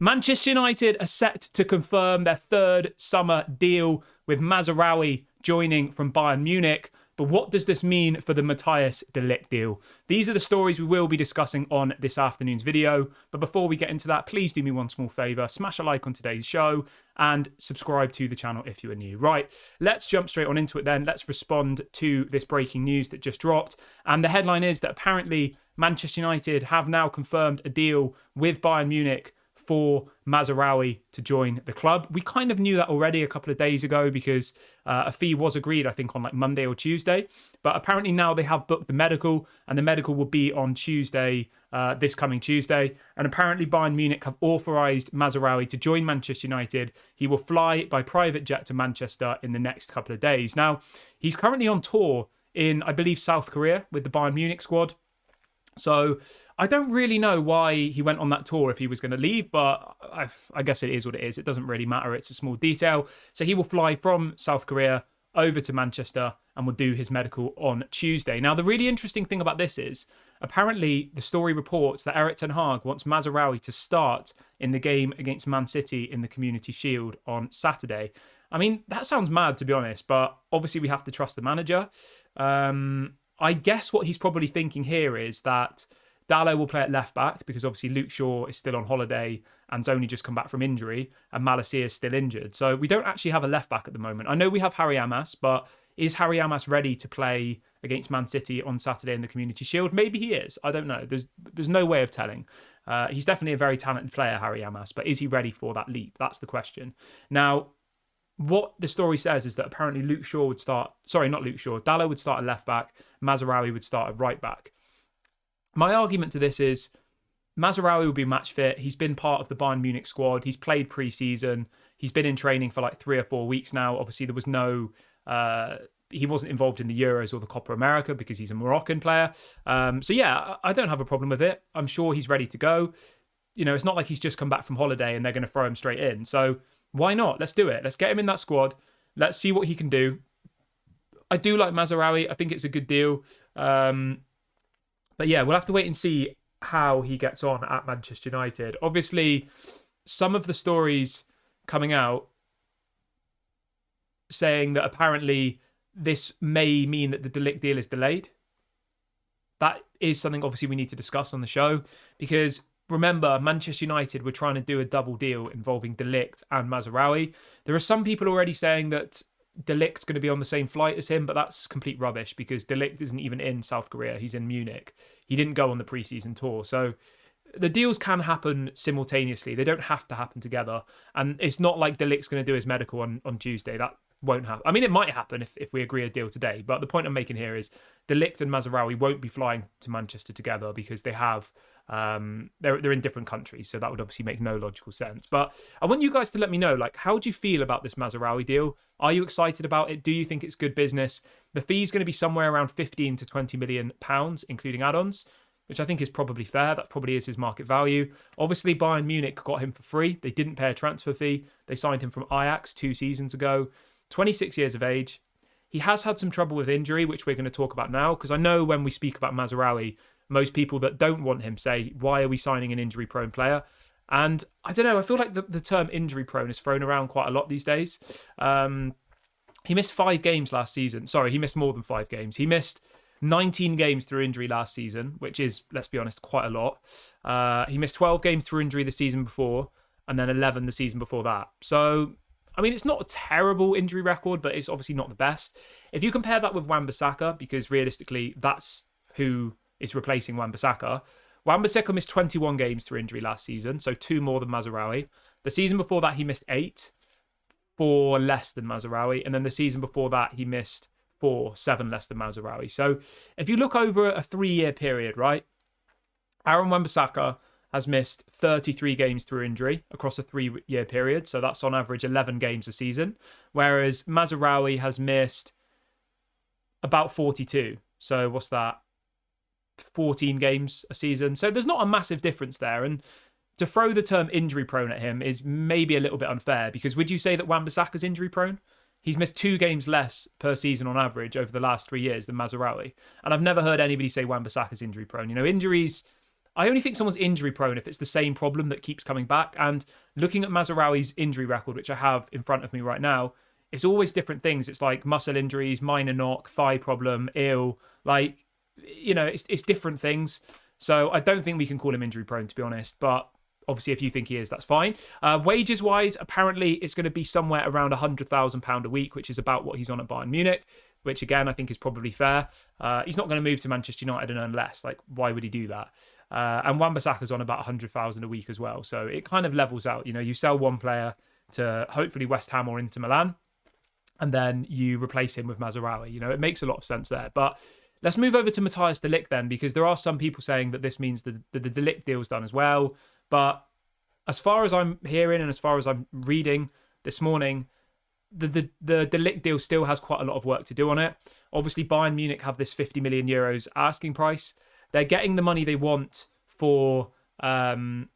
Manchester United are set to confirm their third summer deal with Mazraoui joining from Bayern Munich. But what does this mean for the Matthijs de Ligt deal? These are the stories we will be discussing on this afternoon's video. But before we get into that, please do me one small favour. Smash a like on today's show and subscribe to the channel if you are new. Right, let's jump straight on into it then. Let's respond to this breaking news that just dropped. And the headline is that apparently Manchester United have now confirmed a deal with Bayern Munich for Mazraoui to join the club. We kind of knew that already a couple of days ago because a fee was agreed, I think, on like Monday or Tuesday. But apparently now they have booked the medical, and the medical will be on Tuesday, this coming Tuesday. And apparently Bayern Munich have authorised Mazraoui to join Manchester United. He will fly by private jet to Manchester in the next couple of days. Now, he's currently on tour in, I believe, South Korea with the Bayern Munich squad. So I don't really know why he went on that tour if he was going to leave, but I guess it is what it is. It doesn't really matter. It's a small detail. So he will fly from South Korea over to Manchester and will do his medical on Tuesday. Now, the really interesting thing about this is apparently the story reports that Erik ten Hag wants Mazraoui to start in the game against Man City in the Community Shield on Saturday. I mean, that sounds mad, to be honest, but obviously we have to trust the manager. I guess what he's probably thinking here is that Dalot will play at left back because obviously Luke Shaw is still on holiday and's only just come back from injury, and Malacia is still injured. So we don't actually have a left back at the moment. I know we have Harry Amas, but is Harry Amas ready to play against Man City on Saturday in the Community Shield? Maybe he is. I don't know. There's no way of telling. He's definitely a very talented player, Harry Amas, but is he ready for that leap? That's the question. Now, what the story says is that apparently Dalot would start at left back, Mazraoui would start at right back. My argument to this is Mazraoui will be match fit. He's been part of the Bayern Munich squad. He's played pre-season. He's been in training for like 3 or 4 weeks now. Obviously, there was he wasn't involved in the Euros or the Copa America because he's a Moroccan player. So yeah, I don't have a problem with it. I'm sure he's ready to go. You know, it's not like he's just come back from holiday and they're going to throw him straight in. So why not? Let's do it. Let's get him in that squad. Let's see what he can do. I do like Mazraoui. I think it's a good deal. But yeah, we'll have to wait and see how he gets on at Manchester United. Obviously, some of the stories coming out saying that apparently this may mean that the De Ligt deal is delayed. That is something obviously we need to discuss on the show because remember, Manchester United were trying to do a double deal involving De Ligt and Mazraoui. There are some people already saying that De Ligt's going to be on the same flight as him, but that's complete rubbish because De Ligt isn't even in South Korea. He's in Munich. He didn't go on the pre-season tour. So the deals can happen simultaneously. They don't have to happen together. And it's not like De Ligt's going to do his medical on Tuesday. That won't happen. I mean, it might happen if we agree a deal today. But the point I'm making here is De Ligt and Mazraoui won't be flying to Manchester together because they have they're in different countries, so that would obviously make no logical sense. But I want you guys to let me know, like, how do you feel about this Mazraoui deal? Are you excited about it? Do you think it's good business? The fee is going to be somewhere around 15 to 20 million pounds, including add-ons, which I think is probably fair. That probably is his market value. Obviously, Bayern Munich got him for free. They didn't pay a transfer fee. They signed him from Ajax 2 seasons ago. 26 years of age. He has had some trouble with injury, which we're going to talk about now, because I know when we speak about Mazraoui, most people that don't want him say, why are we signing an injury-prone player? And I don't know, I feel like the term injury-prone is thrown around quite a lot these days. He missed 5 games last season. Sorry, he missed more than 5 games. He missed 19 games through injury last season, which is, let's be honest, quite a lot. He missed 12 games through injury the season before, and then 11 the season before that. So, I mean, it's not a terrible injury record, but it's obviously not the best. If you compare that with Wan-Bissaka, because realistically, that's who is replacing Wan-Bissaka. Wan-Bissaka missed 21 games through injury last season, so 2 more than Mazraoui. The season before that, he missed 8, 4 less than Mazraoui. And then the season before that, he missed 4, 7 less than Mazraoui. So if you look over a 3-year period, right, Aaron Wan-Bissaka has missed 33 games through injury across a 3-year period. So that's on average 11 games a season. Whereas Mazraoui has missed about 42. So what's that? 14 games a season. So there's not a massive difference there. And to throw the term injury prone at him is maybe a little bit unfair, because would you say that Wan-Bissaka's injury prone? He's missed 2 games less per season on average over the last 3 years than Mazraoui. And I've never heard anybody say Wan-Bissaka's injury prone. You know, injuries I only think someone's injury prone if it's the same problem that keeps coming back. And looking at Mazraoui's injury record, which I have in front of me right now, it's always different things. It's like muscle injuries, minor knock, thigh problem, ill. Like, you know, it's different things. So I don't think we can call him injury prone, to be honest. But obviously, if you think he is, that's fine. Wages wise, apparently it's going to be somewhere around £100,000 a week, which is about what he's on at Bayern Munich, which again, I think is probably fair. He's not going to move to Manchester United and earn less. Like, why would he do that? And Wan-Bissaka's on about 100,000 a week as well. So it kind of levels out. You know, you sell one player to hopefully West Ham or Inter Milan, and then you replace him with Mazraoui. You know, it makes a lot of sense there. But let's move over to Matthias de Ligt then, because there are some people saying that this means that the de Ligt deal's done as well. But as far as I'm hearing and as far as I'm reading this morning, the de Ligt deal still has quite a lot of work to do on it. Obviously, Bayern Munich have this 50 million euros asking price. They're getting the money they want for Mazraoui,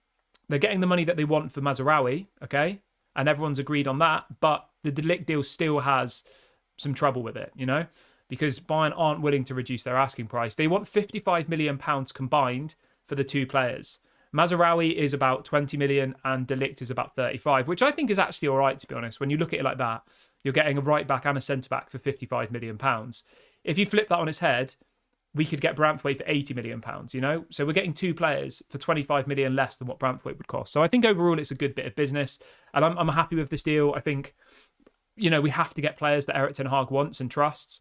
okay? And everyone's agreed on that. But the de Ligt deal still has some trouble with it, you know? Because Bayern aren't willing to reduce their asking price. They want £55 million combined for the two players. Mazraoui is about 20 million and de Ligt is about 35, which I think is actually all right, to be honest. When you look at it like that, you're getting a right back and a centre back for £55 million. If you flip that on its head, we could get Branthwaite for £80 million, you know? So we're getting two players for 25 million less than what Branthwaite would cost. So I think overall it's a good bit of business and I'm happy with this deal. I think, you know, we have to get players that Erik ten Hag wants and trusts.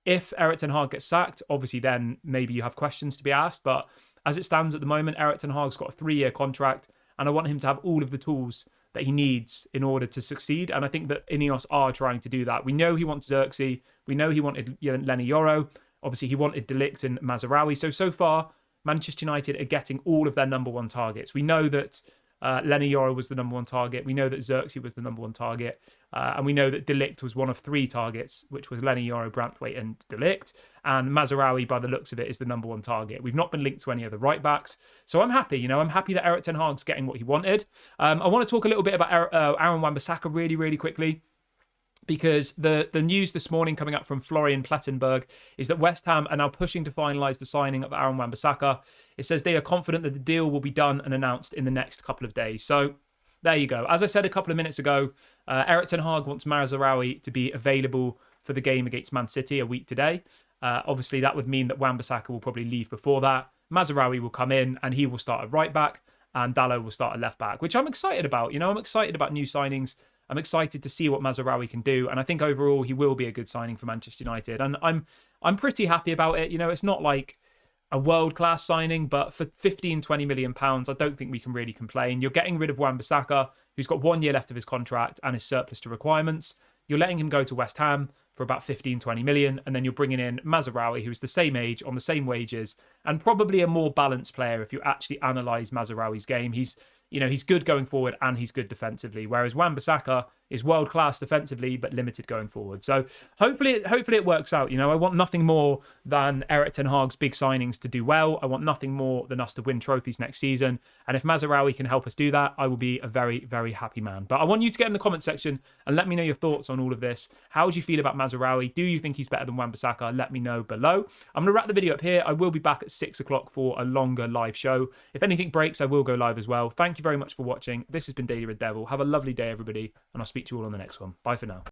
If Erik ten Hag gets sacked, obviously then maybe you have questions to be asked. But as it stands at the moment, Erik ten Hag's got a 3-year contract and I want him to have all of the tools that he needs in order to succeed. And I think that Ineos are trying to do that. We know he wants Xerxes. We know he wanted Lenny Yoro. Obviously, he wanted de Ligt and Mazraoui. So far, Manchester United are getting all of their number one targets. We know that Lenny Yoro was the number one target. We know that Xerxes was the number one target. And we know that de Ligt was one of 3 targets, which was Lenny Yoro, Branthwaite and de Ligt. And Mazraoui, by the looks of it, is the number one target. We've not been linked to any other right backs. So I'm happy, you know, I'm happy that Erik ten Hag's getting what he wanted. I want to talk a little bit about Aaron Wan-Bissaka really, really quickly. Because the news this morning coming up from Florian Plettenberg is that West Ham are now pushing to finalise the signing of Aaron Wan-Bissaka. It says they are confident that the deal will be done and announced in the next couple of days. So there you go. As I said a couple of minutes ago, Erik ten Hag wants Mazraoui to be available for the game against Man City a week today. Obviously, that would mean that Wan-Bissaka will probably leave before that. Mazraoui will come in and he will start at right back and Dalot will start at left back, which I'm excited about. You know, I'm excited about new signings. I'm excited to see what Mazraoui can do. And I think overall he will be a good signing for Manchester United. And I'm pretty happy about it. You know, it's not like a world-class signing, but for 15, 20 million pounds, I don't think we can really complain. You're getting rid of Wan-Bissaka, who's got 1 year left of his contract and is surplus to requirements. You're letting him go to West Ham for about 15, 20 million. And then you're bringing in Mazraoui, who's the same age, on the same wages, and probably a more balanced player if you actually analyse Mazraoui's game. He's good going forward and he's good defensively, whereas Wan-Bissaka is world-class defensively but limited going forward. So hopefully it works out. You know, I want nothing more than Erik ten Hag's big signings to do well. I want nothing more than us to win trophies next season. And if Mazraoui can help us do that, I will be a very, very happy man. But I want you to get in the comment section and let me know your thoughts on all of this. How do you feel about Mazraoui? Do you think he's better than Wan-Bissaka? Let me know below. I'm going to wrap the video up here. I will be back at 6 o'clock for a longer live show. If anything breaks, I will go live as well. Thank you very much for watching. This has been Daily Red Devil. Have a lovely day, everybody, and I'll speak to you all on the next one. Bye for now.